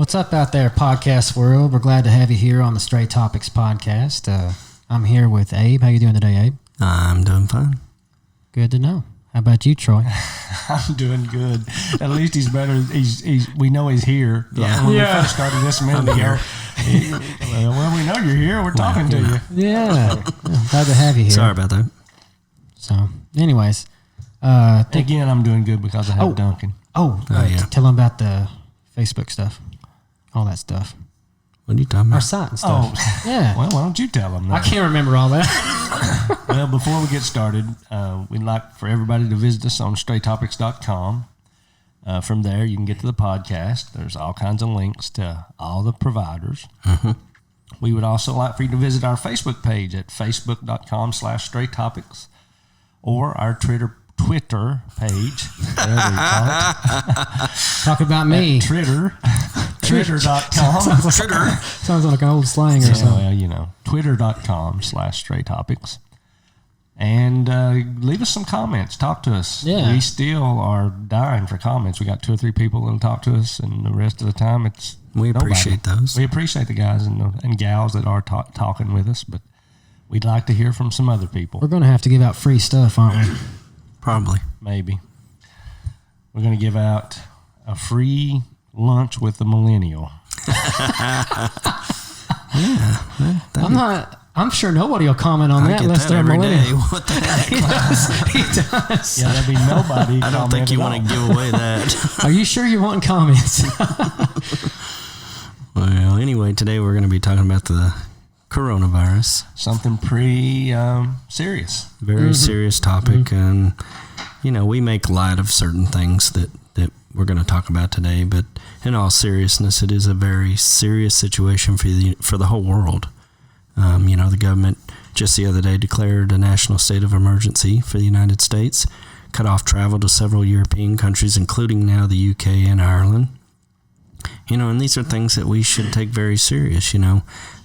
What's up out there, podcast world? We're glad to have you here on the Straight Topics podcast. I'm here with Abe. How you doing today, Abe? I'm doing fine. Good to know. How about you, Troy? I'm doing good. At least he's better. We know he's here. When we first started this a minute ago. Well, we know you're here. We're talking to you. Yeah. Glad to have you here. Sorry about that. So, anyways. Again, I'm doing good because I have Duncan. Tell them about the Facebook stuff. All that stuff. What are you talking about? Our site and stuff. Oh, yeah. Well, why don't you tell them that? I can't remember all that. Well, before we get started, we'd like for everybody to visit us on straighttopics.com. From there, you can get to the podcast. There's all kinds of links to all the providers. Mm-hmm. We would also like for you to visit our Facebook page at facebook.com/straighttopics or our Twitter page, whatever you call it. Talk about me. Twitter.com. Sounds like an old slang or something. Well, Twitter.com/straighttopics. And leave us some comments. Talk to us. Yeah. We still are dying for comments. We got 2 or 3 people that'll talk to us, and the rest of the time it's We nobody. appreciate those. We appreciate the guys and gals that are talking with us, but we'd like to hear from some other people. We're going to have to give out free stuff, aren't we? Probably. Maybe. We're going to give out a free lunch with the millennial. I'm sure nobody will comment on that unless they're every millennial. day. What the heck? He does. Yeah, there'll be nobody. I don't think you want to give away that. Are you sure you want comments? Well, anyway, today we're going to be talking about the coronavirus. Something pretty serious. Very serious topic. And, we make light of certain things that we're going to talk about today. But in all seriousness, it is a very serious situation for the whole world. The government just the other day declared a national state of emergency for the United States, cut off travel to several European countries, including now the UK and Ireland. And these are things that we should take very serious. I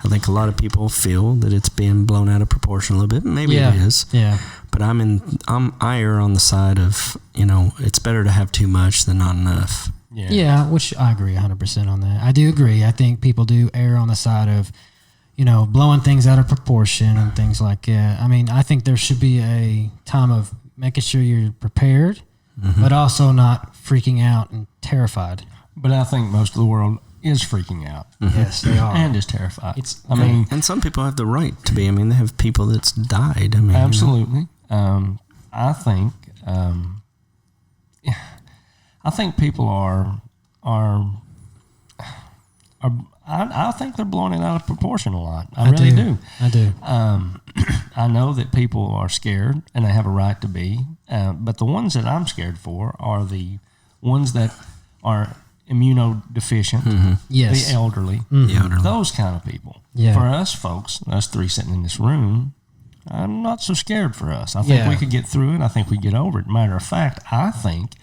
think a lot of people feel that it's being blown out of proportion a little bit. Maybe it is. Yeah. But I err on the side of, it's better to have too much than not enough. Yeah, which I agree 100% on that. I do agree. I think people do err on the side of, blowing things out of proportion and things like that. I mean, I think there should be a time of making sure you're prepared, but also not freaking out and terrified. But I think most of the world is freaking out. Yes, they are. And is terrified. And some people have the right to be. They have people that's died. Absolutely. I think people are I think they're blowing it out of proportion a lot. I really do. I do. I know that people are scared, and they have a right to be. But the ones that I'm scared for are the ones that are immunodeficient, Yes. the elderly, those kind of people. Yeah. For us folks, us 3 sitting in this room, I'm not so scared for us. I think we could get through it. I think we get over it. Matter of fact, I think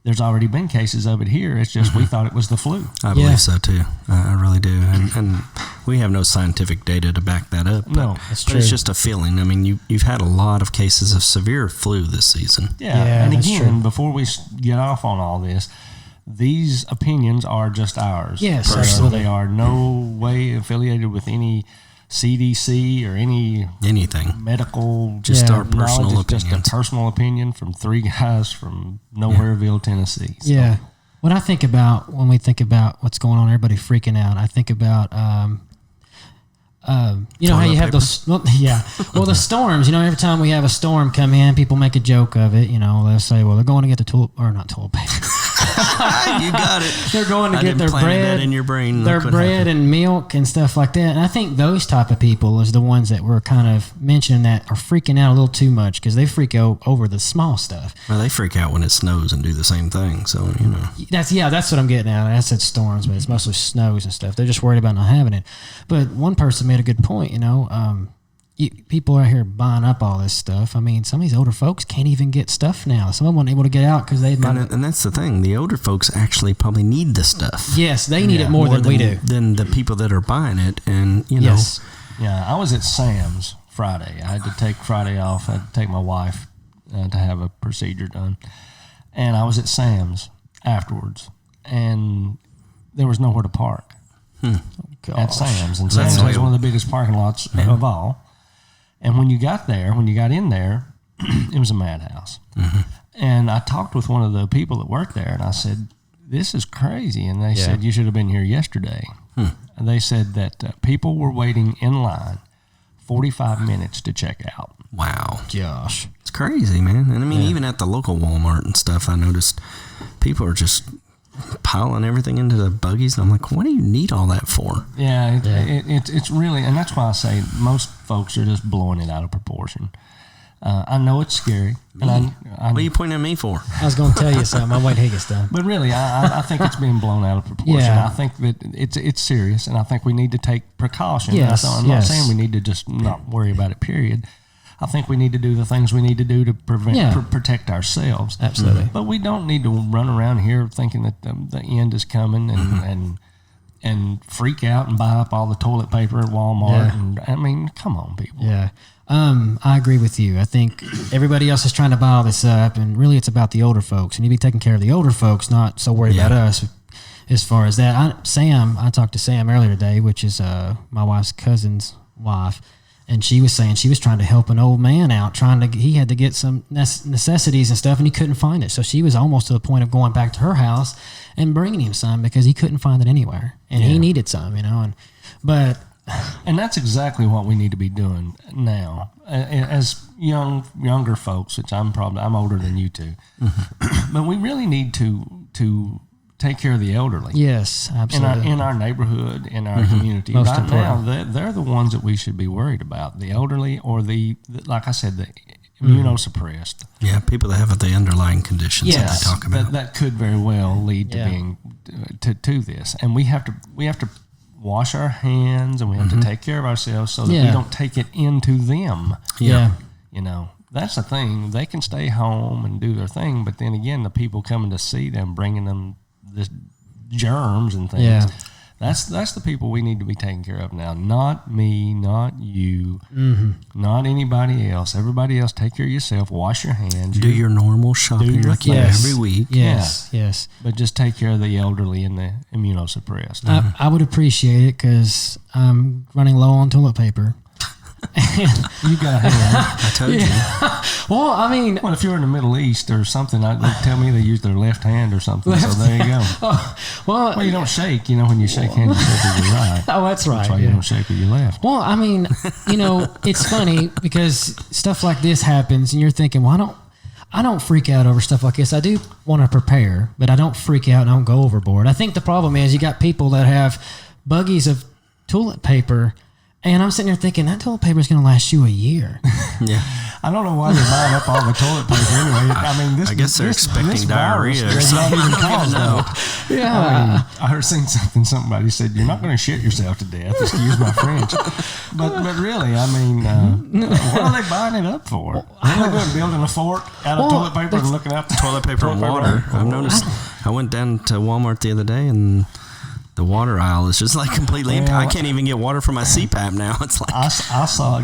there's already been cases of it here. It's just we thought it was the flu. I believe so too. I really do. And we have no scientific data to back that up. No, that's but true. it's just a feeling. You've had a lot of cases of severe flu this season. Yeah, and that's again, true. before we get off on all this, these opinions are just ours. Yes, so absolutely. they are no way affiliated with any CDC or Anything. medical. Just our knowledge. personal It's just opinions. a personal opinion from 3 guys from Nowhereville, Tennessee. So. Yeah. When we think about what's going on, everybody freaking out, I think about, how you have those, the storms, every time we have a storm come in, people make a joke of it, they'll say, well, they're going to get the toilet paper. You got it. They're going to I get didn't their plant bread, that in your brain. their Look what bread happened. and milk and stuff like that. And I think those type of people is the ones that we're kind of mentioning that are freaking out a little too much because they freak out over the small stuff. Well, they freak out when it snows and do the same thing. So, That's what I'm getting at. I said storms, but it's mostly snows and stuff. They're just worried about not having it. But one person made a good point, people are out here buying up all this stuff. Some of these older folks can't even get stuff now. Some of them weren't able to get out because and that's the thing. The older folks actually probably need the stuff. Yes, they need it more than we do. Than the people that are buying it. And, Yes. Yeah, I was at Sam's Friday. I had to take Friday off. I had to take my wife to have a procedure done. And I was at Sam's afterwards. And there was nowhere to park at Gosh. Sam's, and That's Sam's was like- one of the biggest parking lots of all. And when you got in there, it was a madhouse. And I talked with one of the people that worked there, and I said, "This is crazy." And they said, "You should have been here yesterday." And they said that people were waiting in line 45 minutes to check out. Wow. Gosh. It's crazy, man. And I mean, even at the local Walmart and stuff, I noticed people are just piling everything into the buggies. And I'm like, what do you need all that for? Yeah, it's really, and that's why I say most folks are just blowing it out of proportion. I know it's scary. And What are you pointing at me for? I was going to tell you something. I'm waiting to get done. But really, I think it's being blown out of proportion. Yeah. I think that it's serious, and I think we need to take precaution. Yes, I'm not yes. saying we need to just not worry about it, period. I think we need to do the things we need to do to protect ourselves. Absolutely. But we don't need to run around here thinking that the end is coming and freak out and buy up all the toilet paper at Walmart. Yeah. And I mean, come on, people. Yeah. I agree with you. I think everybody else is trying to buy all this up, and really it's about the older folks. And you be taking care of the older folks, not so worried about us as far as that. I talked to Sam earlier today, which is my wife's cousin's wife, and she was saying she was trying to help an old man out, he had to get some necessities and stuff, and he couldn't find it. So she was almost to the point of going back to her house and bringing him some because he couldn't find it anywhere, and he needed some, And that's exactly what we need to be doing now, as younger folks. Which I'm older than you two, but we really need to take care of the elderly. Yes, absolutely. In our neighborhood, in our community. Most right important. now, they're the ones that we should be worried about: the elderly, or the like I said, the immunosuppressed. Yeah, people that have the underlying conditions that they talk about. That could very well lead to being to this, and we have to wash our hands, and we have to take care of ourselves so that we don't take it into them. Yeah. That's the thing. They can stay home and do their thing, but then again, the people coming to see them, bringing them this germs and things. Yeah. That's the people we need to be taking care of now. Not me, not you, not anybody else. Everybody else, take care of yourself. Wash your hands. Do your normal shopping your like you do Yes. every week. Yes. But just take care of the elderly and the immunosuppressed. I would appreciate it because I'm running low on toilet paper. You got a hand. I told you. Well, I mean, Well, if you're in the Middle East or something, they tell me they use their left hand or something. So there you go. Well, you don't shake. When you shake hands, you shake with your right. oh, that's right. That's why you don't shake with your left. Well, I mean, it's funny because stuff like this happens, and you're thinking, well, I don't freak out over stuff like this. I do want to prepare, but I don't freak out and I don't go overboard. I think the problem is you got people that have buggies of toilet paper, and I'm sitting there thinking that toilet paper is going to last you a year. Yeah. I don't know why they're buying up all the toilet paper anyway. I mean, I guess they're expecting diarrhea or does not something. even I don't cause even know. that. Yeah. I heard somebody said, "You're not going to shit yourself to death." Excuse my French, but really, I mean, what are they buying it up for? Are they going building a fort out of toilet paper and looking out the Toilet paper and water. I've noticed. I went down to Walmart the other day and the water aisle is just like completely empty. I can't even get water for my CPAP now. It's like I saw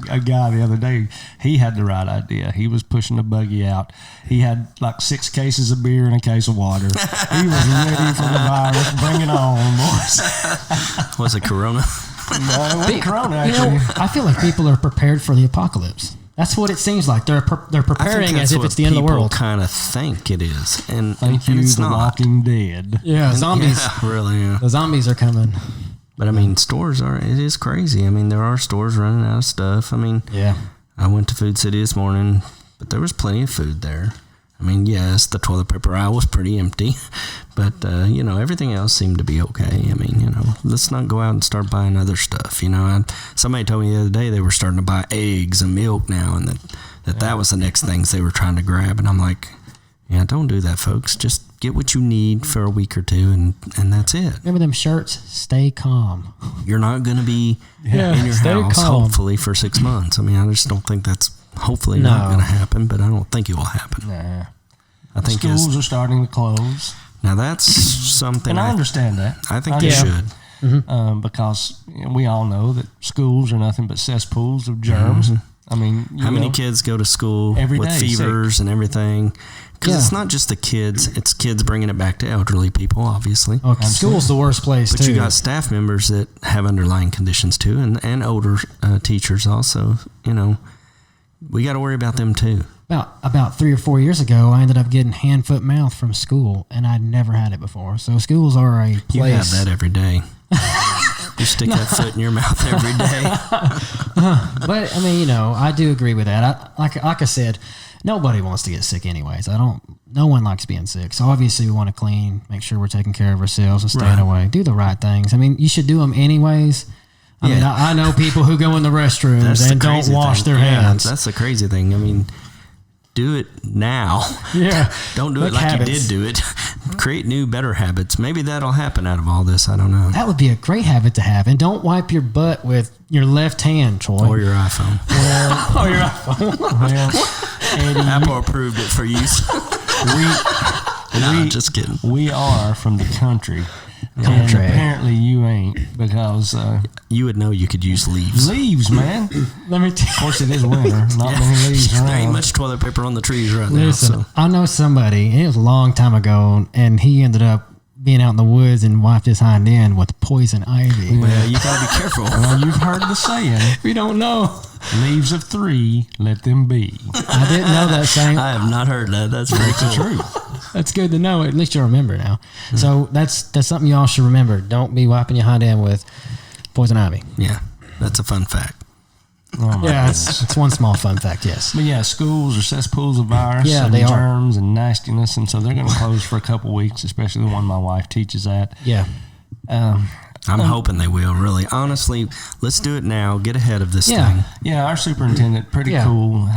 a guy the other day. He had the right idea. He was pushing the buggy out. He had like 6 cases of beer and a case of water. He was ready for the virus. Bring it on, boys. was it Corona? No, it wasn't Corona, actually. I feel like people are prepared for the apocalypse. That's what it seems like. They're preparing as if it's the end of the world. Kind of think it is, and Thank and you, it's The not. Walking Dead. Yeah, zombies. Yeah, really. Yeah. The zombies are coming. But I mean, stores are. It is crazy. I mean, there are stores running out of stuff. I mean, Yeah. I went to Food City this morning, but there was plenty of food there. I mean, yes, the toilet paper aisle was pretty empty, but, everything else seemed to be okay. I mean, let's not go out and start buying other stuff. Somebody told me the other day they were starting to buy eggs and milk now, and that was the next things they were trying to grab. And I'm like, yeah, don't do that, folks. Just get what you need for a week or two, and that's it. Remember them shirts? Stay calm. You're not going to be Yeah, in your stay house, calm. hopefully, for 6 months. I mean, I just don't think that's hopefully not No. going to happen, but I don't think it will happen. Nah. I think Schools are starting to close. now that's something And I understand that. I think they Yeah. should. Because we all know that schools are nothing but cesspools of germs. I mean, how many kids go to school every with day, fevers and everything? Because it's not just the kids; it's kids bringing it back to elderly people, obviously. Oh, school's the worst place, but too. you got staff members that have underlying conditions too, and older teachers also. You know, we got to worry about them too. About 3 or 4 years ago, I ended up getting hand, foot, mouth from school, and I'd never had it before. So schools are a place. You have that every day. You stick that foot in your mouth every day. But I mean, I do agree with that. Like I said, nobody wants to get sick anyways. No one likes being sick. So obviously we want to clean, make sure we're taking care of ourselves and staying away. Do the right things. I mean, you should do them anyways. I mean, I know people who go in the restrooms and don't wash their hands. That's the crazy thing. I mean, do it now. Yeah. Don't do it like you did do it. Create new, better habits. Maybe that'll happen out of all this. I don't know. That would be a great habit to have. And don't wipe your butt with your left hand, Troy. Or your iPhone. Or your iPhone. Well, Eddie, Apple approved it for use. Just kidding. We are from the country. And apparently you ain't, because you would know you could use leaves. Leaves, man. Of course, it is winter. Not many leaves around. There ain't much toilet paper on the trees right now. Listen, I know somebody, it was a long time ago, and he ended up being out in the woods and wiped his hind end with poison ivy. Well, you got to be careful. Well, you've heard the saying. We don't know. Leaves of 3, let them be. I didn't know that saying. I have not heard that. That's very cool. True. That's good to know. At least you'll remember now. Mm-hmm. So that's something y'all should remember. Don't be wiping your hind end with poison ivy. Yeah, that's a fun fact. Oh yeah, it's one small fun fact, yes. But yeah, schools are cesspools of virus and they germs and nastiness, and so they're going to close for a couple weeks, especially the one my wife teaches at. Yeah. I'm hoping they will, really. Honestly, let's do it now. Get ahead of this thing. Yeah, our superintendent, pretty cool.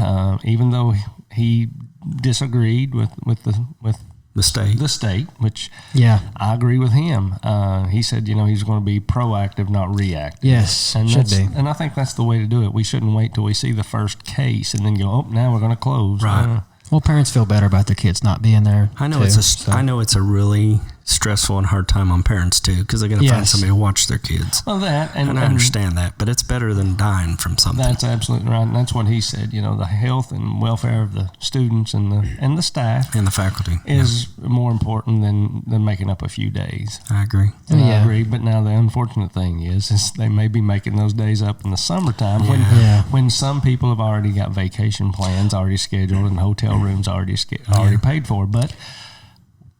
Even though he disagreed with the state, which I agree with him. He said, he's going to be proactive, not reactive. Yes, and should be. And I think that's the way to do it. We shouldn't wait till we see the first case and then go, oh, now we're going to close. Right. Well, parents feel better about their kids not being there. I know I know it's a really stressful and hard time on parents too, because they got to find somebody to watch their kids. Well, and I understand that, but it's better than dying from something. That's absolutely right, and that's what he said. The health and welfare of the students and the staff and the faculty is more important than making up a few days. I agree. I agree, but now the unfortunate thing is they may be making those days up in the summertime when some people have already got vacation plans already scheduled and hotel rooms already paid for, but.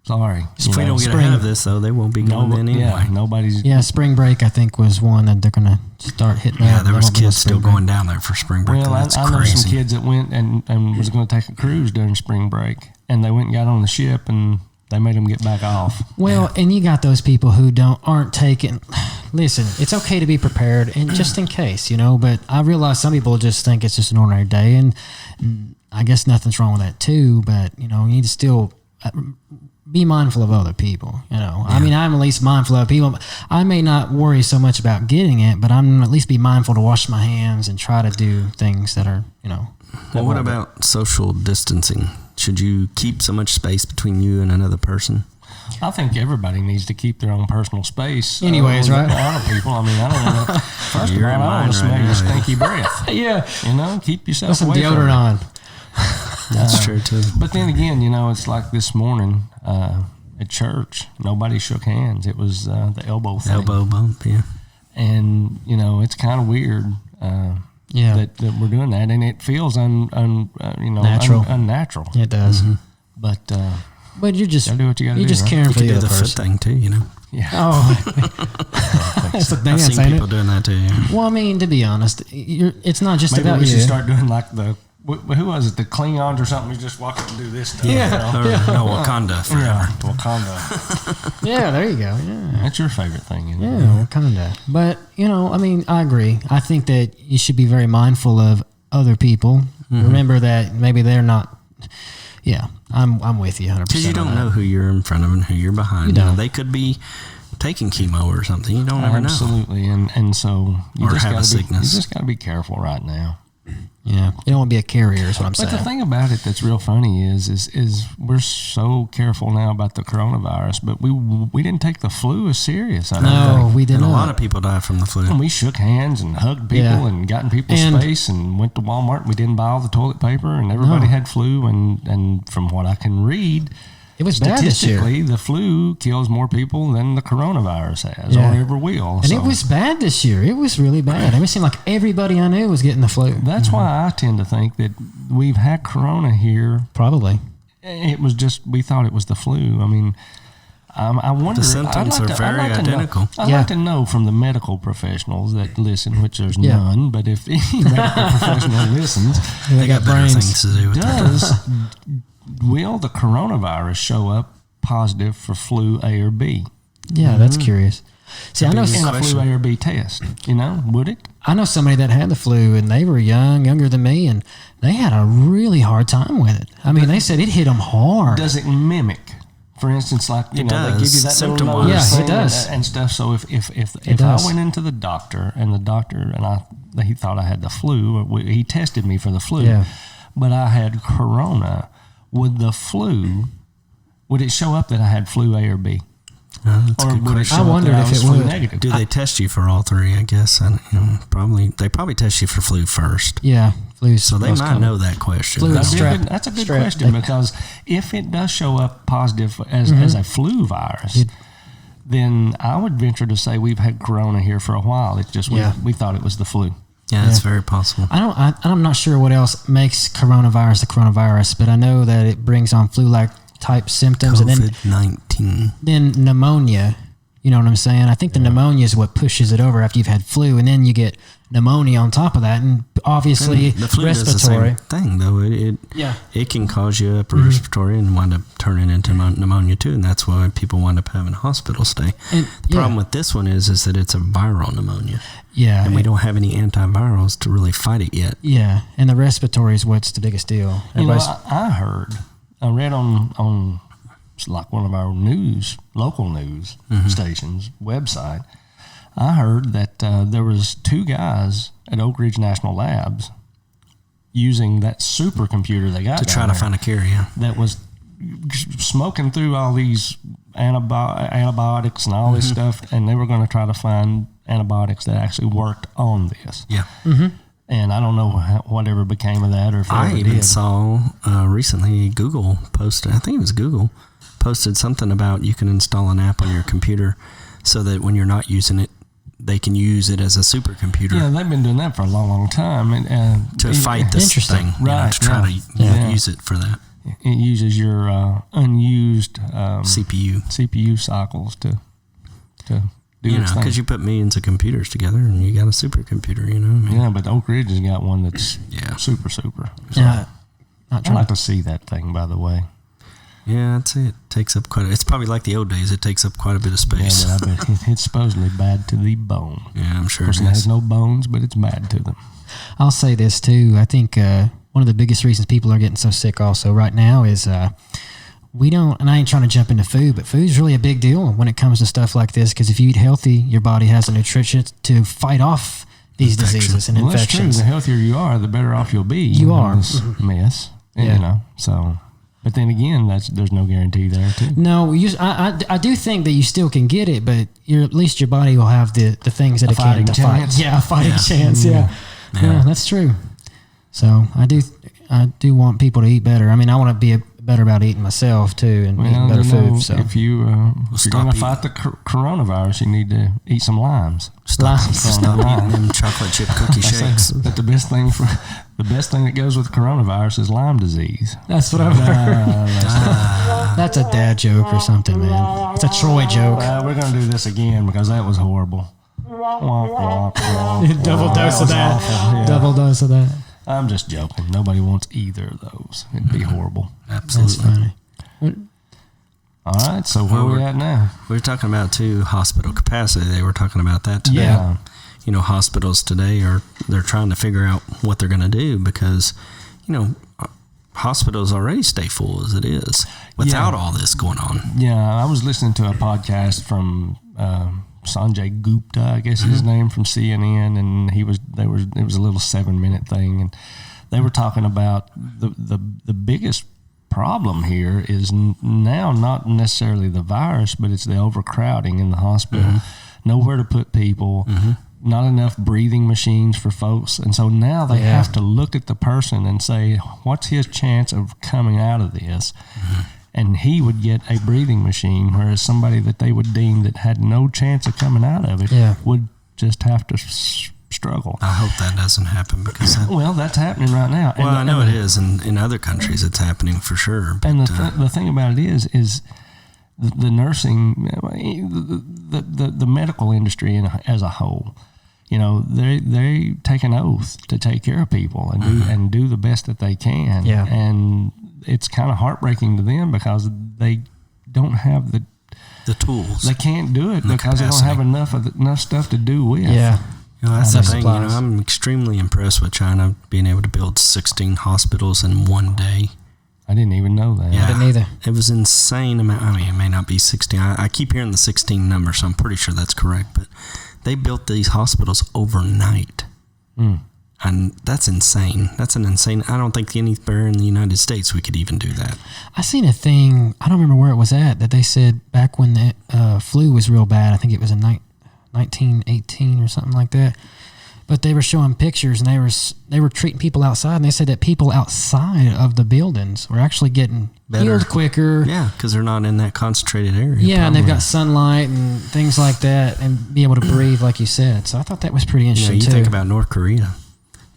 Sorry. If we don't get ahead of this, though, they won't be going in anyway. Yeah, nobody's. Yeah, spring break, I think, was one that they're going to start hitting. Yeah, there was kids still going down there for spring break. Well, I know some kids that went and was going to take a cruise during spring break, and they went and got on the ship, and they made them get back off. Well, and you got those people who aren't taking. Listen, it's okay to be prepared, and just in case, But I realize some people just think it's just an ordinary day, and I guess nothing's wrong with that too. But you need to still. Be mindful of other people, I mean, I'm at least mindful of people. I may not worry so much about getting it, but I'm at least be mindful to wash my hands and try to do things that are, Well, what about social distancing? Should you keep so much space between you and another person? I think everybody needs to keep their own personal space. Anyways, right? A lot of people. I mean, I don't know. First of all, I don't want to smell your stinky breath. Yeah. Keep yourself Put some away deodorant on. That's true too. But then again, it's like this morning at church, nobody shook hands. It was the elbow thing. Elbow bump, yeah. And it's kind of weird. That we're doing that, and it feels natural. Unnatural. It does. Mm-hmm. But you just do what you got to do. You're just right? caring you for can the do other the foot person. thing too, Yeah. Oh, that's the dance, I've seen ain't people it? doing that too. Yeah. Well, I mean, to be honest, it's not just Maybe about we you. should start doing like who was it? The Klingons or something? We just walk up and do this stuff. No, Wakanda forever. Yeah, Wakanda. Yeah, there you go. Yeah. That's your favorite thing, isn't it? Yeah, Wakanda. But, I mean, I agree. I think that you should be very mindful of other people. Mm-hmm. Remember that maybe they're not. Yeah, I'm with you 100%. Because you don't know who you're in front of and who you're behind. You don't. They could be taking chemo or something. You don't ever know. Absolutely, and so you Or just have a gotta sickness. You just got to be careful right now. Yeah, you don't want to be a carrier, is what I'm But saying. the thing about it that's real funny is we're so careful now about the coronavirus, but we didn't take the flu as serious. I don't No, think. we did And a not. lot of people die from the flu. And we shook hands and hugged people Yeah. and got in people's And- space and went to Walmart and we didn't buy all the toilet paper and everybody No. had flu and from what I can read, It was bad this year. statistically the flu kills more people than the coronavirus has Yeah. or ever will. And it was bad this year. It was really bad. It seemed like everybody I knew was getting the flu. That's why I tend to think that we've had corona here. Probably. It was just we thought it was the flu. I mean, I wonder. The symptoms are very identical. I'd Yeah. like to know from the medical professionals that listen, which there's Yeah. none, but if any medical professional listens, They got better things to do with their time. will the coronavirus show up positive for flu A or B Yeah, that's curious. See, I know Big in a question. flu A or B test? You know, would it? I know somebody that had the flu, and they were younger than me, and they had a really hard time with it. I mean, they said it hit them hard. Does it mimic? For instance, like they give you does, that little symptom-wise. nose Yeah, it thing does. and stuff. So if I does. went into the doctor and he thought I had the flu, he tested me for the flu, Yeah. but I had corona. Would it show up that I had flu A or B? That's a good would it question. show I up wondered that if was it flu would. negative? Do they test you for all three? I guess. They probably test you for flu first. Yeah, flu's So they most might common. know that question. Flu That's, is a strep. good, that's a good Strep. question because if it does show up positive as a flu virus, then I would venture to say we've had corona here for a while. It's just Yeah. we thought it was the flu. Yeah, it's very possible. I'm not sure what else makes coronavirus the coronavirus, but I know that it brings on flu-like type symptoms, and COVID-19. then pneumonia. You know what I'm saying? I think the pneumonia is what pushes it over after you've had flu, and then you get pneumonia on top of that, and obviously The flu respiratory. does the same thing, though. Yeah. It can cause you upper respiratory and wind up turning into pneumonia too, and that's why people wind up having a hospital stay. And, The problem with this one is that it's a viral pneumonia, yeah, and we don't have any antivirals to really fight it yet. Yeah, and the respiratory is what's the biggest deal. You know, Everybody's- I read on like one of our local news stations website. I heard that there was 2 guys at Oak Ridge National Labs using that supercomputer they got To try down to there find a cure, yeah. that was smoking through all these antibiotics and all this stuff, and they were going to try to find antibiotics that actually worked on this. Yeah. And I don't know whatever became of that or if I ever even did. saw recently Google posted, I think it was Google, posted something about you can install an app on your computer so that when you're not using it, they can use it as a supercomputer Yeah, they've been doing that for a long, long time. And to fight this Interesting. thing, you know, Right, to try yeah. to use it for that it uses your unused CPU. CPU cycles to do You know, its thing. because you put millions of computers together and you got a supercomputer, you know? I mean, Yeah, but Oak Ridge has got one that's Yeah. super. So yeah, not I'd trying like to see that thing, by the way. Yeah, I'd say it takes up it's probably like the old days. It takes up quite a bit of Yeah, space. but I bet it's supposedly bad to the bone. Yeah, I'm sure Of it course, it has is. no bones, but it's bad to them. I'll say this too. I think one of the biggest reasons people are getting so sick also right now is we don't, and I ain't trying to jump into food, but food's really a big deal when it comes to stuff like this, because if you eat healthy, your body has the nutrition to fight off these diseases and Well, that's true. infections. The healthier you are, the better off you'll be. You in are. this mess. And, Yeah. You know, so. But then again, there's no guarantee there, too. No, I do think that you still can get it, but at least your body will have the things that A it can fighting to chance. fight. Yeah, a fighting chance. Yeah. Yeah. Yeah, that's true. So I do want people to eat better. I mean, I want to be better about eating myself too and eating better you know, food. So if you're going stop to fight the coronavirus, you need to eat some limes. Stop Limes. eating them chocolate chip cookie shakes. But the best thing that goes with coronavirus is Lyme disease. that's what I've heard. That's a dad joke or something, man. It's a Troy joke. We're going to do this again because that was horrible. Double dose of that. Awful, yeah. Double dose of that. I'm just joking. Nobody wants either of those. It'd be horrible. That's Absolutely. funny. All right, so where we at now? We were talking about too hospital capacity. They were talking about that today. Yeah. You know, hospitals today they're trying to figure out what they're going to do because, you know, hospitals already stay full as it is without all this going on. Yeah, I was listening to a podcast from Sanjay Gupta, I guess is his name, from CNN, and it was a little 7-minute thing, and they were talking about the biggest problem here is now not necessarily the virus, but it's the overcrowding in the hospital. Nowhere to put people, not enough breathing machines for folks. And so now they have to look at the person and say, what's his chance of coming out of this? And he would get a breathing machine, whereas somebody that they would deem that had no chance of coming out of it would just have to struggle. I hope that doesn't happen because well, that's happening right now. Well, I know it is, and in other countries it's happening for sure. But, and the thing about it is the nursing, the medical industry as a whole, you know, they take an oath to take care of people and do the best that they can. Yeah. And it's kind of heartbreaking to them because they don't have the tools. They can't do it because capacity. they don't have enough stuff to do with. Yeah. You know, that's the thing. You know, supplies. I'm extremely impressed with China being able to build 16 hospitals in one day. I didn't even know that. I didn't either. It was insane amount. I mean, it may not be 16. I keep hearing the 16 number, so I'm pretty sure that's correct. But they built these hospitals overnight. And that's insane. That's an insane. I don't think anywhere in the United States we could even do that. I seen a thing, I don't remember where it was at, that they said back when the flu was real bad, I think it was in 1918 or something like that. But they were showing pictures and they were treating people outside, and they said that people outside of the buildings were actually getting healed quicker. Yeah, because they're not in that concentrated area. Yeah, and they've probably. got sunlight and things like that, and be able to breathe, like you said. So I thought that was pretty You know, interesting you too. think about North Korea.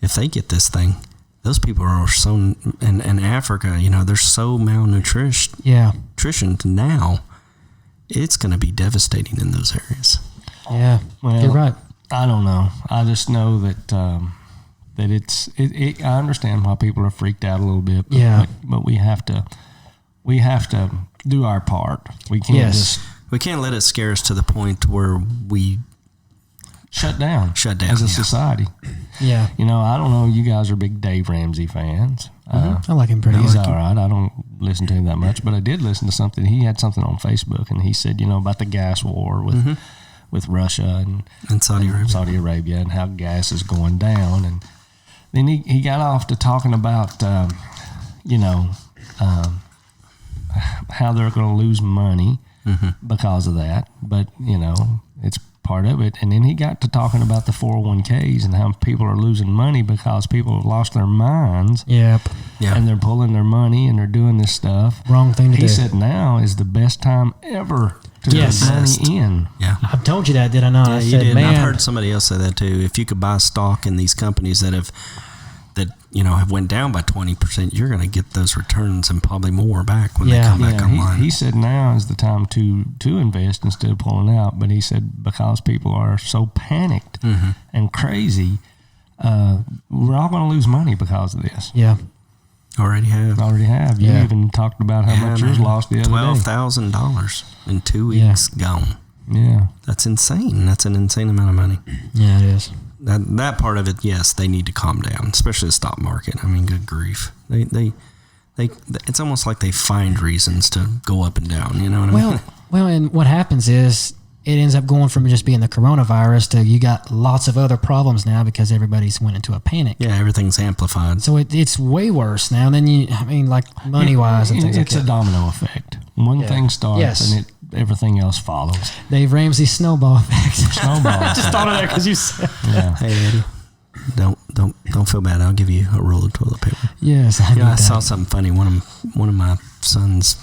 If they get this thing, those people are so, and Africa, you know, they're so malnourished. Yeah, Nutrition now, it's going to be devastating in those areas. yeah, Well, you're right. I don't know. I just know that that it's. I understand why people are freaked out a little bit. But we have to do our part. We can't just We can't let it scare us to the point where we shut down as a society. Yeah, You know, I don't know. You guys are big Dave Ramsey fans. I like him pretty He's much. all right. I don't listen to him that much, but I did listen to something. He had something on Facebook, and he said, you know, about the gas war with Russia in Saudi Arabia and how gas is going down. And then he got off to talking about, how they're going to lose money because of that. But, you know, it's part of it. And then he got to talking about the 401ks and how people are losing money because people have lost their minds. Yep. Yeah. And they're pulling their money and they're doing this stuff. Wrong thing to do. He said now is the best time ever to Yes. put money in. Yeah. I told you that, did I not? Yeah, I you said, did. And man, I've heard somebody else say that too. If you could buy stock in these companies that have went down by 20%, you're going to get those returns and probably more back when they come back online. He said now is the time to invest instead of pulling out. But he said because people are so panicked and crazy, we're all going to lose money because of this. yeah, Already have. You Yeah. even talked about how much yours lost the other day. $12,000 in 2 weeks gone. Yeah. That's insane. That's an insane amount of money. yeah, it is. That part of it, yes, they need to calm down, especially the stock market. I mean, good grief. They it's almost like they find reasons to go up and down. You know what I mean? Well, and what happens is it ends up going from just being the coronavirus to you got lots of other problems now because everybody's went into a panic. Yeah, everything's amplified. So it's way worse now than like money wise and things like It's that. a domino effect. One thing starts Yes. and everything else follows. Dave Ramsey snowball effect. Snowball I just effect. thought of that because you said. Yeah. Hey Eddie, don't feel bad. I'll give you a roll of toilet paper. Yes, I, You know, I need saw that. something funny. One of my sons,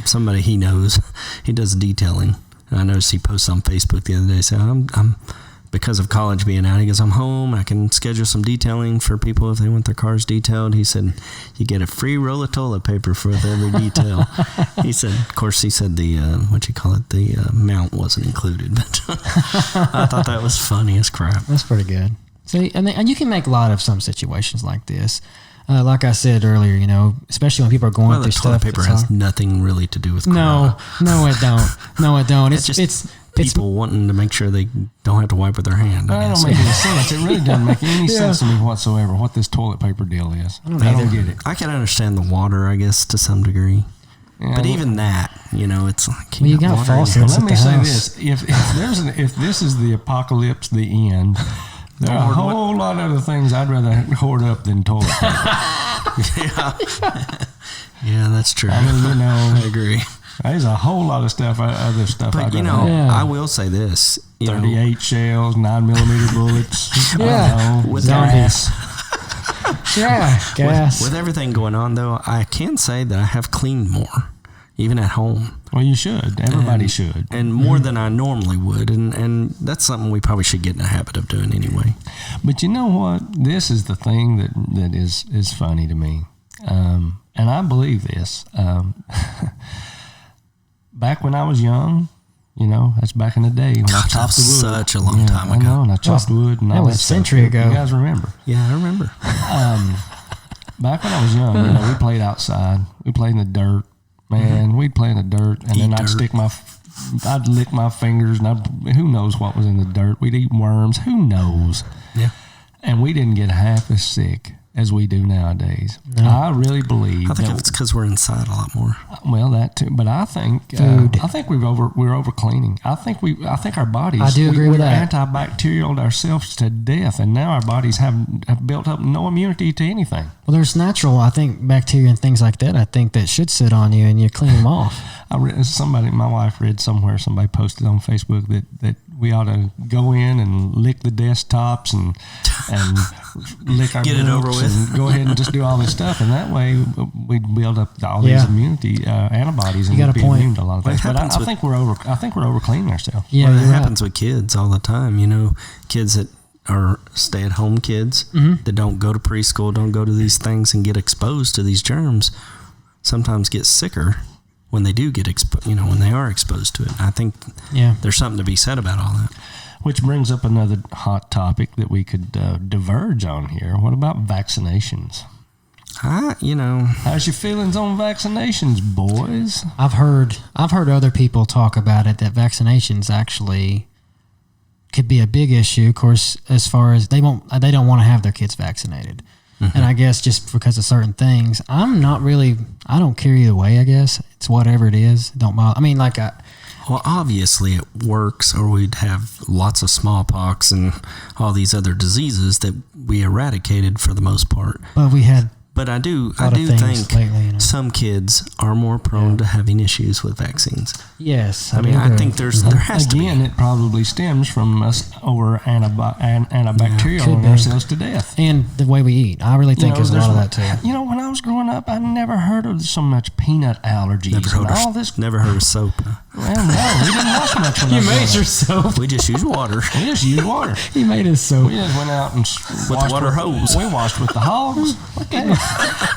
somebody he knows, he does detailing. And I noticed he posted on Facebook the other day. So I'm because of college being out, he goes, I'm home. I can schedule some detailing for people if they want their cars detailed. He said, you get a free roll of toilet paper for every detail. He said, of course, the mount wasn't included. But I thought that was funny as crap. That's pretty good. See, and you can make light of some situations like this. Like I said earlier, you know, especially when people are going Well, through the toilet stuff. paper that's has hard. nothing really to do with No, it don't. No, it don't. It's just it's people wanting to make sure they don't have to wipe with their hand. I That guess. don't make any sense. It really doesn't make any sense to me whatsoever what this toilet paper deal is. I don't get it. I can understand the water, I guess, to some degree. Yeah, But even that, you know, it's like Well, you got water in faucets. your- Let me at the say house. this: if this is the apocalypse, the end, there are a whole whole lot of other things I'd rather hoard up than toilet paper. Yeah, that's true. I mean, you know, I agree. there's a whole lot of stuff, other stuff. But, I'd you rather know, have. Yeah. I will say this. You know, 38 shells, 9mm bullets. Yeah. I don't know, With gas. Yeah, gas. with everything going on, though, I can say that I have cleaned more, even at home. Well, you should. Everybody should. And more than I normally would. And that's something we probably should get in the habit of doing anyway. But you know what? This is the thing that is funny to me. And I believe this. Back when I was young, you know, that's back in the day when I God, that chopped the was wood. such a long time I ago. know, and I chopped wood and that all was that a century stuff. ago. You guys remember? Yeah, I remember. Back when I was young, you know, we played outside. We played in the dirt. Man, we'd play in the dirt, and then I'd dirt. I'd lick my fingers, and who knows what was in the dirt. We'd eat worms. Who knows? Yeah. And we didn't get half as sick as we do nowadays. No. I really believe I think that. it's because we're inside a lot more. Well, that too, but I think Food. we're over cleaning. I think our bodies. I do agree with that. Antibacterial ourselves to death, and now our bodies have built up no immunity to anything. Well, there's natural, I think, bacteria and things like that. I think that should sit on you, and you clean them off. I read my wife read somewhere, somebody posted on Facebook that we ought to go in and lick the desktops and lick our Get it over books with. and go ahead and just do all this stuff, and that way we build up all these Yeah. immunity antibodies and You got a be point. immune to a lot of Well, it things. But I happens with- think we're over cleaning ourselves. Yeah, Well, you're it right. happens with kids all the time. You know, kids that are stay-at-home kids that don't go to preschool, don't go to these things and get exposed to these germs, sometimes get sicker when they do get when they are exposed to it. I think Yeah. there's something to be said about all that. Which brings up another hot topic that we could diverge on here. What about vaccinations? How's your feelings on vaccinations, boys? I've heard other people talk about it, that vaccinations actually could be a big issue. Of course, as far as they don't want to have their kids vaccinated. And I guess just because of certain things, I don't care either way. I guess it's whatever it is. Don't bother. I mean, Well, obviously it works, or we'd have lots of smallpox and all these other diseases that we eradicated for the most part. but we had But I do lot of things think lately, you know. some kids are more prone to having issues with vaccines. yes. I mean, do I agree. think there has to be. Again, it probably stems from us over antibacterial could be. ourselves to death. and the way we eat. I really think there's a lot of that too. You know, when I was growing up, I never heard of so much peanut allergies and all this. Never heard of soap. Well, no, we didn't wash much when I was growing up. soap. We just use water. We just used water. He made his soap. We just went out and washed water hose. We washed with the hogs.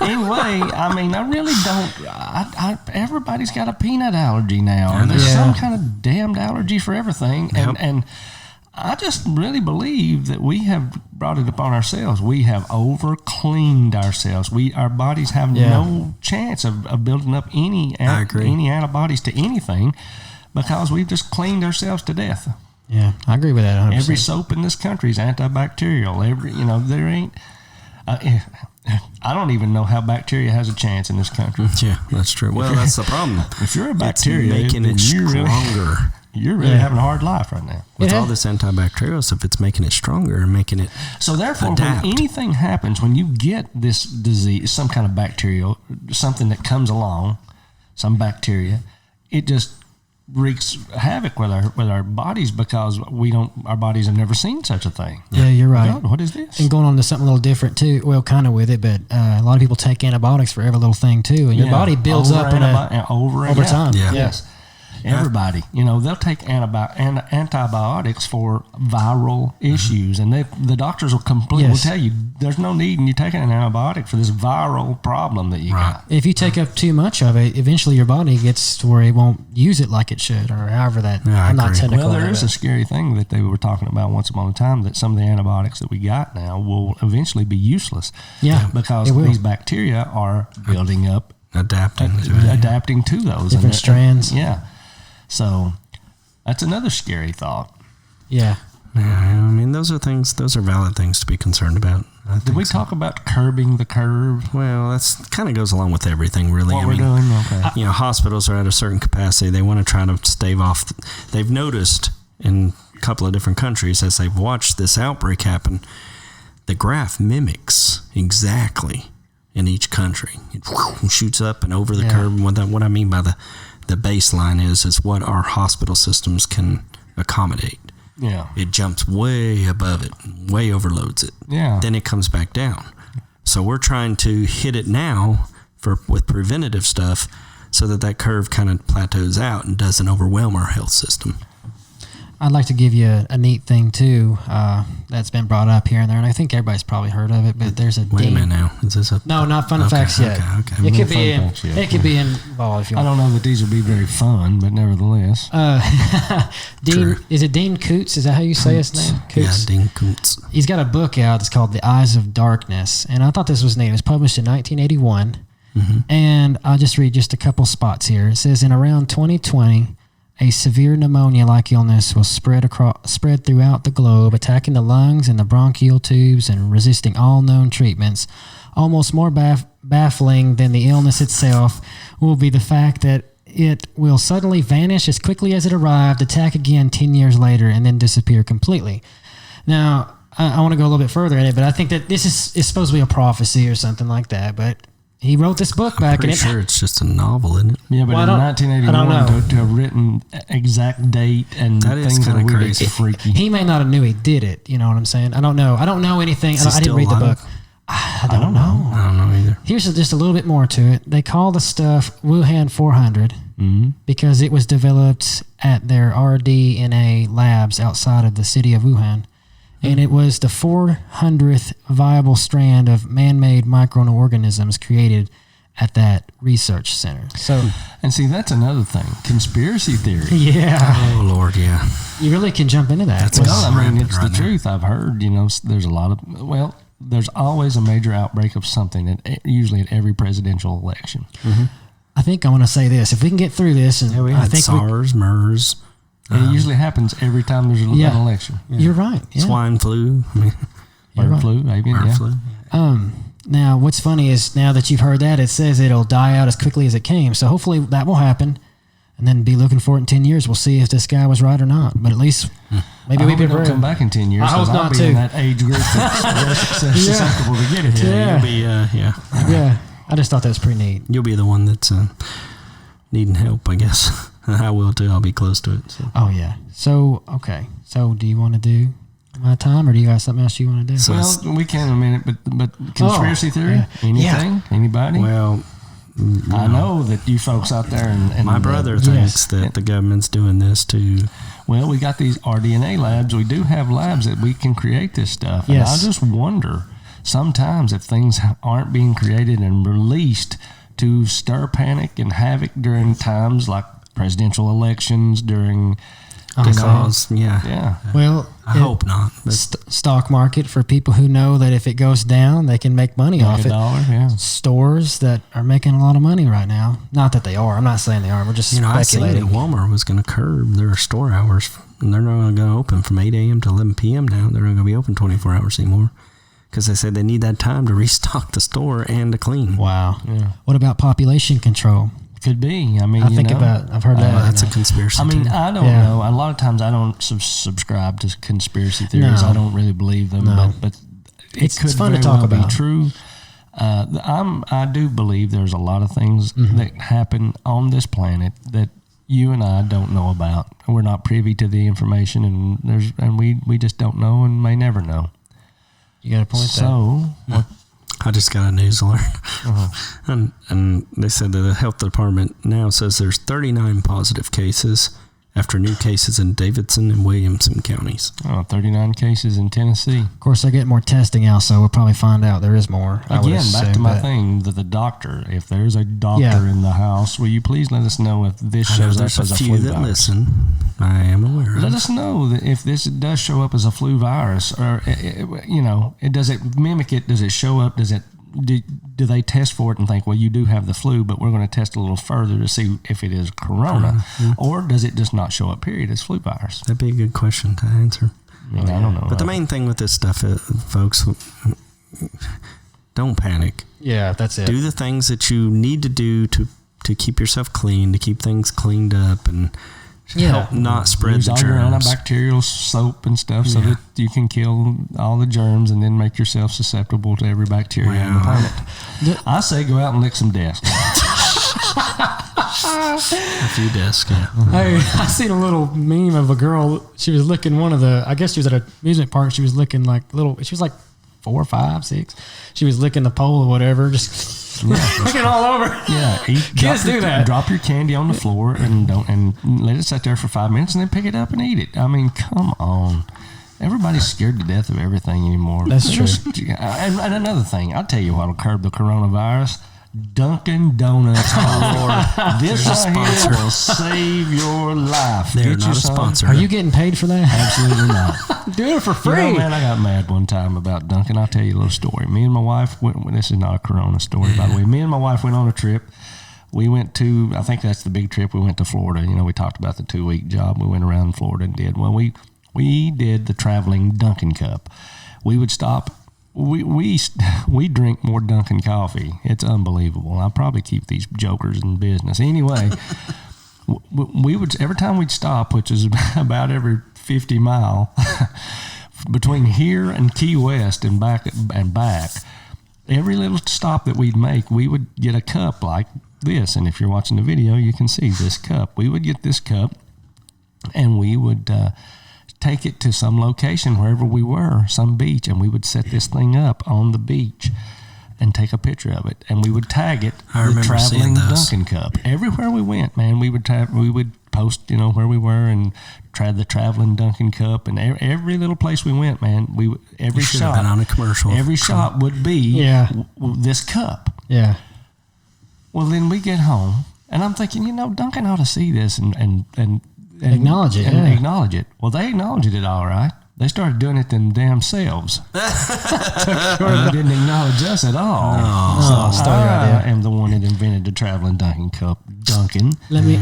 Anyway, I mean, I really don't. Everybody's got a peanut allergy now, and there's Yeah. some kind of damned allergy for everything. Yep. And I just really believe that we have brought it upon ourselves. We have over cleaned ourselves. Our bodies have no chance of building up any antibodies to anything because we've just cleaned ourselves to death. Yeah, I agree with that 100%. Every soap in this country is antibacterial. There ain't. I don't even know how bacteria has a chance in this country. Yeah, that's true. Well, that's the problem. If you're a bacteria, it's making then it you're stronger. You're really having a hard life right now. With It all has- this antibacterial stuff, it's making it stronger and making it. So therefore, Adapt. when anything happens, when you get this disease, some kind of bacterial, something that comes along, some bacteria, it just wreaks havoc with our bodies because our bodies have never seen such a thing. Yeah, you're right. God, what is this? And going on to something a little different too. Well, kind of with it, but a lot of people take antibiotics for every little thing too, and your body builds up over time. Yeah. Yes. Everybody, they'll take antibiotics for viral issues, and the doctors will will tell you there's no need in you taking an antibiotic for this viral problem that you got. If you take up too much of it, eventually your body gets to where it won't use it like it should, or however that. Yeah, I I'm not agree. technical. Well, there about is it. a scary thing that they were talking about once upon a time, that some of the antibiotics that we got now will eventually be useless. Yeah, because it will. these bacteria are building up, Adapting to it. adapting to those Different strands. Yeah, so that's another scary thought. Yeah. Yeah, I mean, those are valid things to be concerned about. Did we talk about curbing the curve? Well, that's kind of goes along with everything, really. What we're doing? Okay. Hospitals are at a certain capacity. They want to try to stave off. They've noticed in a couple of different countries as they've watched this outbreak happen the graph mimics exactly in each country. It shoots up and over the curve. And what I mean by the baseline is what our hospital systems can accommodate. Yeah. It jumps way above it, way overloads it. Yeah. Then it comes back down. So we're trying to hit it now with preventative stuff so that curve kind of plateaus out and doesn't overwhelm our health system. I'd like to give you a neat thing too that's been brought up here and there, and I think everybody's probably heard of it. But there's a Wait a minute now. Is this a no, not fun facts yet. Okay. It could be Fun facts yet. it could be involved if you I want. don't know that these will be very fun, but nevertheless. Dean, True. is it Dean Koontz? Is that how you say his name? Yeah, Koontz. Dean Koontz. He's got a book out. It's called The Eyes of Darkness, and I thought this was neat. It was published in 1981, and I'll just read just a couple spots here. It says, in around 2020, a severe pneumonia-like illness was spread throughout the globe, attacking the lungs and the bronchial tubes and resisting all known treatments. Almost more baffling than the illness itself will be the fact that it will suddenly vanish as quickly as it arrived, attack again 10 years later, and then disappear completely. Now, I want to go a little bit further in it, but I think that this is supposed to be a prophecy or something like that, but he wrote this book back in Pretty sure it's just a novel, isn't it? Yeah, but Well, in I don't 1981, to have written exact date and That is things kinda are weird, crazy. it's freaky. He may not have knew he did it. You know what I'm saying? I don't know. I don't know anything. Is he I didn't still read the alive? book. I don't know. I don't know either. Here's just a little bit more to it. They call the stuff Wuhan 400 because it was developed at their RDNA labs outside of the city of Wuhan. And it was the 400th viable strand of man-made microorganisms created at that research center. So, And see, that's another thing. Conspiracy theory. yeah, Oh, Lord, yeah. you really can jump into that. That's Well, I mean, rampant it's right the now. truth. I've heard, there's a lot of, there's always a major outbreak of something, usually at every presidential election. I think I want to say this. If we can get through this, and We I had think SARS, MERS, And it usually happens every time there's an Yeah. election. you're right. Yeah. swine flu. I mean, You're Bird right. flu, avian, bird yeah. flu. Now, what's funny is now that you've heard that, it says it'll die out as quickly as it came. So hopefully that will happen, and then be looking for it in 10 years. We'll see if this guy was right or not. But at least maybe I we hope be it don't right. come back in 10 years. I hope 'cause I'll not, be too. in that age group that's susceptible to get it. Yeah. You'll be, Yeah, I just thought that was pretty neat. You'll be the one that's needing help, I guess. I will too. I'll be close to it. So. Oh yeah. So okay. So do you want to do my time, or do you got something else you want to do? So- Well, we can in a minute, but conspiracy theory? yeah. Anything? Anybody? Well, I know that you folks out there and my brother Yes. thinks that the government's doing this to. Well, we got these RDNA labs. We do have labs that we can create this stuff. And Yes. I just wonder sometimes if things aren't being created and released to stir panic and havoc during times like presidential elections, during, Because, yeah. Well, I hope not. But stock market for people who know that if it goes down, they can make money off Make it. a dollar, yeah. Stores that are making a lot of money right now. Not that they are. I'm not saying they are. We're just I seen that speculating. Walmart was going to curb their store hours, and they're not going to open from 8 a.m. to 11 p.m. now. They're not going to be open 24 hours anymore because they said they need that time to restock the store and to clean. Wow. Yeah. What about population control? Could be. I mean, I've heard that. That's a conspiracy. I mean, too. I don't Yeah. know. A lot of times I don't subscribe to conspiracy theories. No. I don't really believe them, No. but it It's could fun to very talk well about. be true. I do believe there's a lot of things Mm-hmm. that happen on this planet that you and I don't know about. We're not privy to the information, and we just don't know and may never know. You got a point there. So, what, I just got a news alert, and they said that the health department now says there's 39 positive cases after new cases in Davidson and Williamson counties. 39 cases in Tennessee. Of course, they're getting more testing out, so we'll probably find out there is more. I would Again, back to assume, my but- thing that the doctor, if there's a doctor Yeah. in the house, will you please let us know if this I know shows up there's as a a few flu that virus? listen. I am aware of Let it. us know that if this does show up as a flu virus, or does it mimic it? Does it show up? Do they test for it and think, well, you do have the flu, but we're going to test a little further to see if it is corona, or does it just not show up? Period, as flu virus. That'd be a good question to answer. I mean, I don't know. But the main thing with this stuff, folks, don't panic. Yeah, that's it. Do the things that you need to do to keep yourself clean, to keep things cleaned up, and help not spread Use the all your germs. antibacterial soap and stuff so that you can kill all the germs and then make yourself susceptible to every bacteria on the planet. I say go out and lick some desks. A few desks, yeah. Hey, I seen a little meme of a girl. She was licking one of the. I guess she was at an amusement park. She was licking like little. She was like 4, 5, 6. She was licking the pole or whatever, just licking all over. Yeah, Kids do that. Drop your candy on the floor and let it sit there for 5 minutes and then pick it up and eat it. I mean, come on. Everybody's scared to death of everything anymore. That's true. And another thing, I'll tell you what'll curb the coronavirus. Dunkin' Donuts. Oh, Lord. This right here will save your life. They're Get not you a some. sponsor. Are you getting paid for that? Absolutely not. Do it for You free. know, man, I got mad one time about Dunkin'. I'll tell you a little story. Me and my wife went. This is not a Corona story, by the way. Me and my wife went on a trip. We went to, I think that's the big trip. We went to Florida. You know, we talked about the 2-week job. We went around Florida and did. Well, we did the traveling Dunkin' Cup. We would stop. We drink more Dunkin' coffee. It's unbelievable. I'll probably keep these jokers in business. Anyway, we would, every time we'd stop, which is about every 50 mile, between here and Key West and back, every little stop that we'd make, we would get a cup like this. And if you're watching the video, you can see this cup. We would get this cup and we would take it to some location wherever we were, some beach, and we would set this thing up on the beach and take a picture of it, and we would tag it the traveling Dunkin' Cup. Everywhere we went, man, we would post, you know, where we were and try the traveling Dunkin' Cup, and every little place we went, man, every shop been on a commercial. Every shop would be this cup. Yeah. Well, then we get home, and I'm thinking, you know, Dunkin' ought to see this and acknowledge it. And yeah. acknowledge it. Well, they acknowledged it all right. They started doing it them damn selves. They didn't acknowledge us at all. So I am the one that invented the traveling Dunkin' Cup. Dunkin'. Let me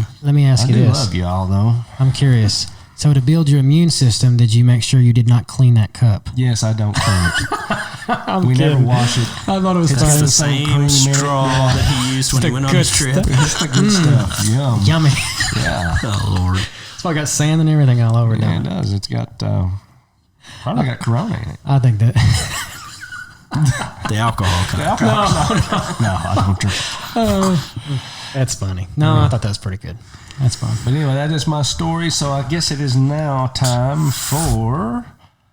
ask you I do this. love y'all though. I'm curious. So to build your immune system, did you make sure you did not clean that cup? Yes, I don't clean it. We never wash it. I thought it was It's funny. the some same cream in it. straw Yeah. that he used when he went on his trip. It's the good stuff. Yum. Yummy. Yeah. Oh, Lord. It's got sand and everything all over it. Yeah, don't it it? does. It's got probably got Corona in it. I think that. The alcohol kind. No, I don't drink. That's funny. No, I thought that was pretty good. That's fun. But anyway, that is my story. So I guess it is now time for.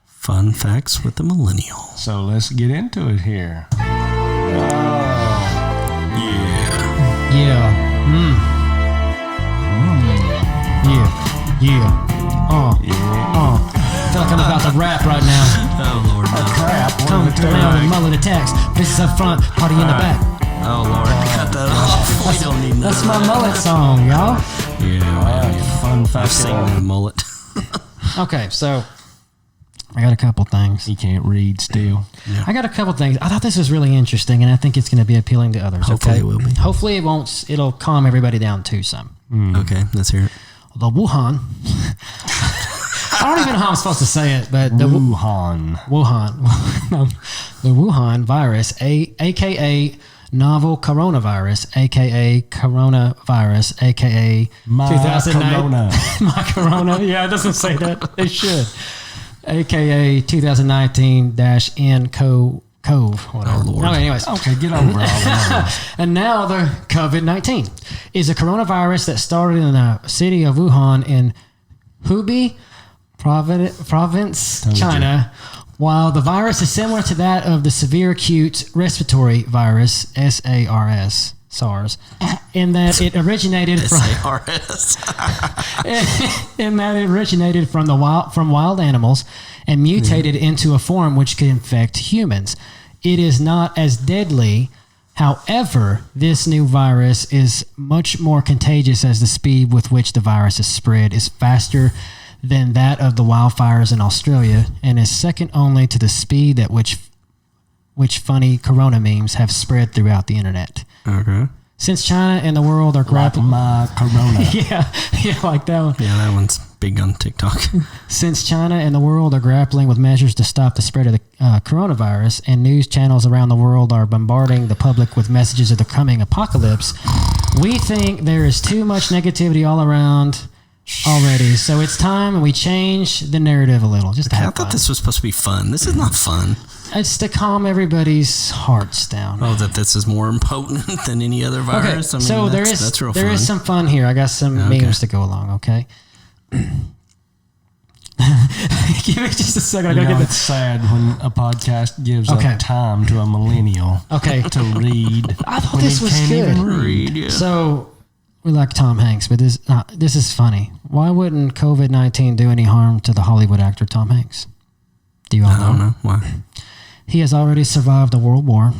Fun facts with the millennial. So let's get into it here. Yeah. Yeah. Yeah. I feel like I'm about to rap right now. Oh, Lord. No. Crap. Come down with mullet attacks. Business up front, party in the back. Oh, Lord. Cut that off. We don't need That's none my of mullet song, y'all. that. Yeah. Fun I've fact. seen the mullet. Okay, so I got a couple things. He can't read still. I got a couple things. I thought this was really interesting, and I think it's going to be appealing to others. Hopefully okay? it will be. Hopefully it won't. It'll calm everybody down too some. Okay, let's hear it. The Wuhan. I don't even know how I'm supposed to say it, but the Wuhan. No, the Wuhan virus, aka novel coronavirus, aka coronavirus, aka My 2009 corona. my corona. Yeah, it doesn't say that. It should. AKA 2019-N Cove, whatever. Oh, Lord. No, anyways. Okay, get over all that. And now the COVID-19 is a coronavirus that started in the city of Wuhan in Hubei province, China. While the virus is similar to that of the severe acute respiratory virus, SARS, in that it originated from SARS. in that it originated from wild animals and mutated into a form which could infect humans. It is not as deadly. However, this new virus is much more contagious as the speed with which the virus is spread is faster than that of the wildfires in Australia and is second only to the speed at which funny corona memes have spread throughout the internet. Okay. Since China and the world are grappling... My corona. Yeah, like that one. Yeah, that one's big on TikTok. Since China and the world are grappling with measures to stop the spread of the coronavirus, and news channels around the world are bombarding the public with messages of the coming apocalypse, we think there is too much negativity all around already. So it's time we change the narrative a little. Just to I have thought fun. this was supposed to be fun. This is not fun. It's to calm everybody's hearts down. Oh, that this is more potent than any other Okay, virus. I mean, so that's real there fun. is some fun here. I got some memes to go along. Okay. Give me just a second. I gotta get it's sad when a podcast gives Okay. up time to a millennial Okay. to read. I thought when this he was can't good. even read. Yeah. So we like Tom Hanks, but this is funny. Why wouldn't COVID-19 do any harm to the Hollywood actor Tom Hanks? Do you all I don't know why. He has already survived a world war,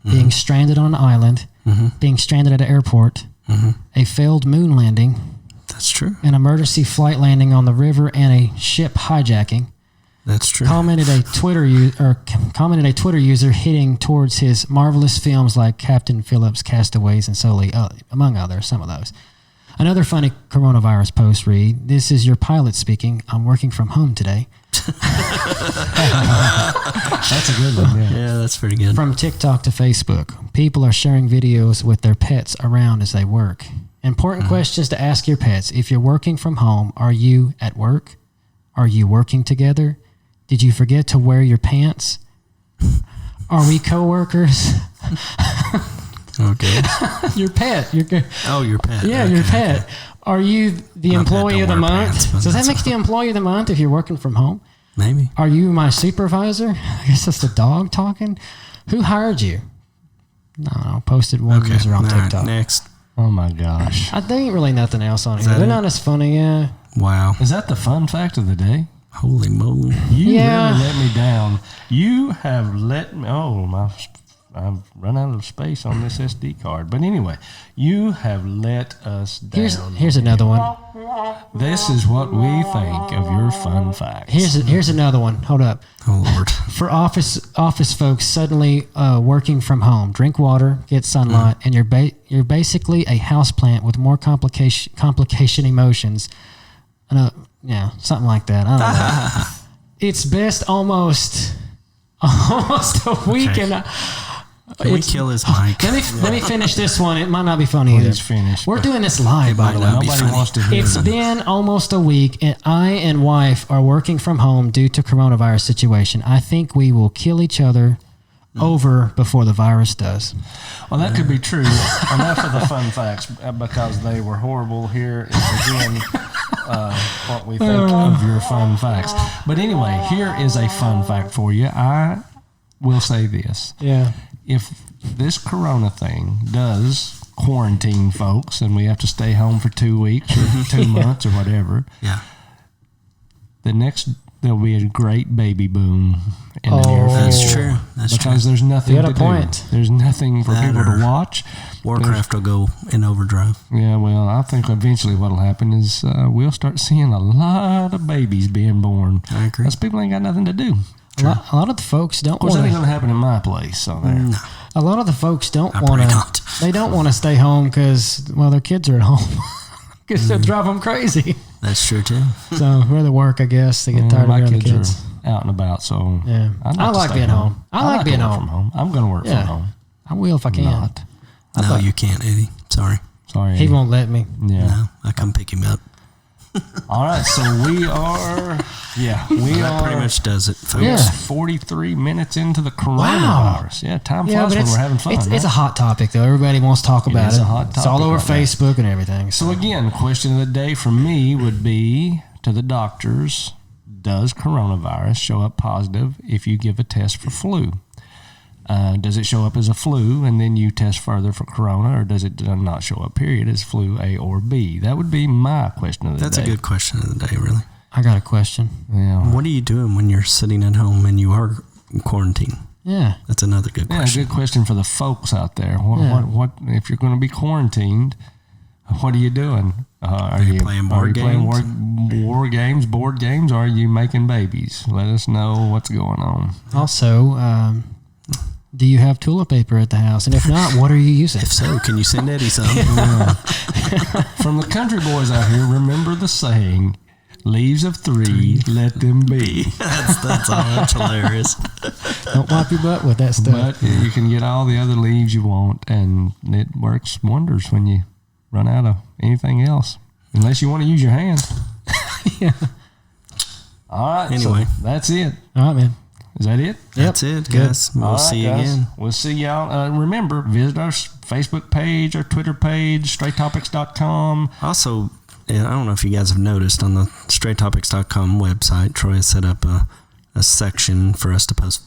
being stranded on an island, being stranded at an airport, a failed moon landing, That's true. an emergency flight landing on the river, and a ship hijacking. That's true. Commented a Twitter user hitting towards his marvelous films like Captain Phillips, Castaways, and Sully, among others. Some of those. Another funny coronavirus post read: "This is your pilot speaking. I'm working from home today." That's a good one. Yeah. Yeah, that's pretty good. From TikTok to Facebook, people are sharing videos with their pets around as they work. Important questions to ask your pets. If you're working from home, are you at work? Are you working together? Did you forget to wear your pants? Are we coworkers? Okay. Your pet. Your pet. Your pet. Yeah, Okay, your pet. Are you the My pet employee of don't the wear month? pants, but Does that that's make the employee of the month if you're working from home? Maybe. Are you my supervisor? I guess that's the dog talking. Who hired you? No, posted one Okay. user on All right, TikTok. next. Oh my gosh. There ain't really nothing else on here. that They're it? not as funny, yeah. Wow. Is that the fun fact of the day? Holy moly. You Yeah. really let me down. You have let me. Oh my! I've run out of space on this SD card. But anyway, you have let us down. Here's another one. This is what we think of your fun facts. Here's another one. Hold up. Oh, Lord. For office folks suddenly working from home, drink water, get sunlight, and you're basically a houseplant with more complication emotions. Yeah, something like that. I don't know. It's best almost a week Okay. and. Can we kill his mic? Let me finish this one. It might not be funny Please either. finish. We're doing this live, by the way. might not be Nobody funny. wants to hear It's it. been almost a week, and I and wife are working from home due to coronavirus situation. I think we will kill each other over before the virus does. Well, that could be true. Enough of the fun facts because they were horrible. Here is again what we think of your fun facts. But anyway, here is a fun fact for you. I will say this. Yeah. If this corona thing does quarantine folks and we have to stay home for 2 weeks or 2 months or whatever, Yeah. there'll be a great baby boom in the near future. That's true. That's Because true. there's nothing You got to a point. do. There's nothing for That people or- to watch. Warcraft will go in overdrive. Yeah, well, I think eventually what'll happen is we'll start seeing a lot of babies being born. I agree. Because people ain't got nothing to do. A lot of the folks don't Of course, that want ain't to. going to happen in my place. So there. No. A lot of the folks don't I want pray to. not. They don't want to stay home because their kids are at home. Because they'll drive them crazy. That's true, too. So rather work, I guess. They get tired of my having kids kids. are out and about, so Yeah. I'd I to like stay being home. I like being to work home. from home. I'm going to work Yeah. from home. I will if I can. Not. No, you can't, Eddie. Sorry. Sorry. He Eddie. won't let me. Yeah. No, I come pick him up. All right. So we are. Yeah. We That are. pretty much does it, folks. Yeah. 43 minutes into the coronavirus. Yeah. Time Yeah, flies but when we're having fun. it's right? a hot topic though. Everybody wants to talk about is it. a hot It's all topic over right now. Facebook and everything. So again, question of the day from me would be to the doctors: does coronavirus show up positive if you give a test for flu? Does it show up as a flu and then you test further for corona, or does it not show up, period, as flu A or B? That would be my question of the That's day. a good question of the day, really. I got a question. Yeah. What are you doing when you're sitting at home and you are quarantined? Yeah. That's another good Yeah, question. good question for the folks out there. Yeah. What if you're going to be quarantined? What are you doing? Are you playing board war games, board games? Or are you making babies? Let us know what's going on. Also, do you have toilet paper at the house? And if not, what are you using? If so, can you send Eddie some? From the country boys out here, remember the saying, leaves of three, let them be. That's all. That's hilarious. Don't wipe your butt with that stuff. But you can get all the other leaves you want, and it works wonders when you run out of anything else. unless you want to use your hands. Yeah. All right. Anyway. So that's it. All right, man. Is that it? That's it, guys. We'll All right, see you guys. again. We'll see y'all. Remember, visit our Facebook page, our Twitter page, straighttopics.com. Also, I don't know if you guys have noticed on the straighttopics.com website, Troy has set up a section for us to post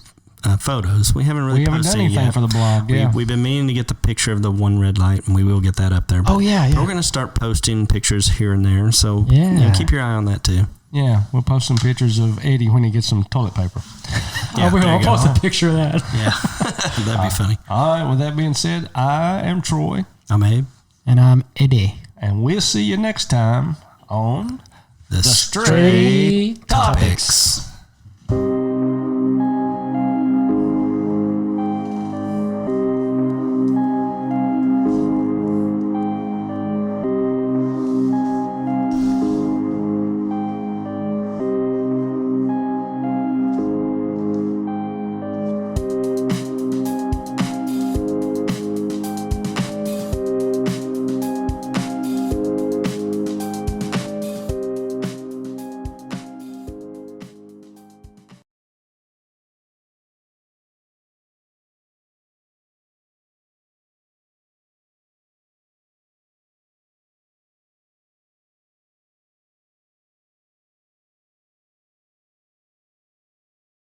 photos. We haven't really done posted anything yet. for the blog. Yeah. We've been meaning to get the picture of the one red light, and we will get that up there. But Oh, yeah. we're going to start posting pictures here and there. So Yeah. keep your eye on that too. Yeah, we'll post some pictures of Eddie when he gets some toilet paper. Yeah, there I'll you post go. a picture of that. Yeah, that'd be funny. All right, with that being said, I am Troy, I'm Abe. And I'm Eddie. and we'll see you next time on The Straight Topics.